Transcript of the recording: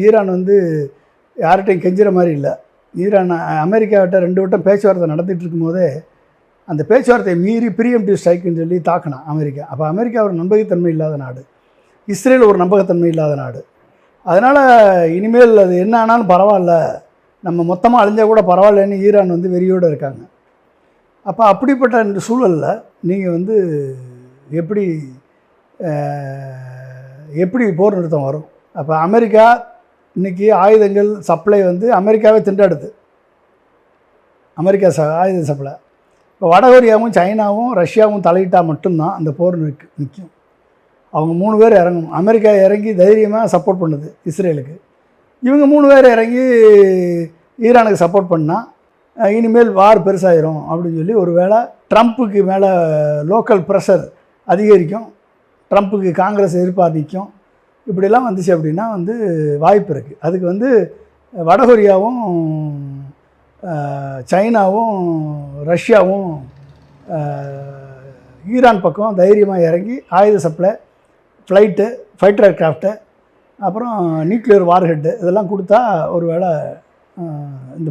Iran வந்து யார்கிட்டையும் கெஞ்சுற மாதிரி இல்லை. ஈரான் அமெரிக்காவிட்ட 2 வட்டம் பேச்சுவார்த்தை நடத்திட்டு இருக்கும்போதே அந்த பேச்சுவார்த்தையை மீறி ப்ரீஎம்ப்டிவ் ஸ்ட்ரைக்குன்னு சொல்லி தாக்கினான் அமெரிக்கா. அப்போ அமெரிக்கா ஒரு நம்பகத்தன்மை இல்லாத நாடு, இஸ்ரேல் ஒரு நம்பகத்தன்மை இல்லாத நாடு. அதனால் இனிமேல் அது என்ன ஆனாலும் பரவாயில்ல, நம்ம மொத்தமாக அழிஞ்சால் கூட பரவாயில்லன்னு ஈரான் வந்து வெறியோடு இருக்காங்க. அப்போ அப்படிப்பட்ட இந்த சூழலில் நீங்கள் வந்து எப்படி போர் நிறுத்தம் வரும்? அப்போ அமெரிக்கா இன்றைக்கி ஆயுதங்கள் சப்ளை வந்து அமெரிக்காவே திண்டாடுது. அமெரிக்கா ஆயுத சப்ளை. இப்போ வடகொரியாவும் சைனாவும் ரஷ்யாவும் தலையிட்டால் மட்டும்தான் அந்த போர் நிற்கும். அவங்க 3 பேர் இறங்கணும். அமெரிக்கா இறங்கி தைரியமாக சப்போர்ட் பண்ணுது இஸ்ரேலுக்கு. இவங்க 3 பேர் இறங்கி ஈரானுக்கு சப்போர்ட் பண்ணால் இனிமேல் வார் பெருசாயிரும் அப்படின்னு சொல்லி ஒரு வேளை ட்ரம்ப்புக்கு மேலே லோக்கல் ப்ரெஷர் அதிகரிக்கும், ட்ரம்ப்புக்கு காங்கிரஸ் எதிர்பார்க்கும். இப்படிலாம் வந்துச்சு அப்படின்னா வந்து வாய்ப்பு இருக்குது. அதுக்கு வந்து வடகொரியாவும் சைனாவும் ரஷ்யாவும் ஈரான் பக்கம் தைரியமாக இறங்கி ஆயுத சப்ளை, ஃப்ளைட்டு, ஃபைட்டர் ஏர்க்ராஃப்ட்டு, அப்புறம் நியூக்ளியர் வார்ஹெட்டு இதெல்லாம் கொடுத்தா ஒரு வேளை இந்த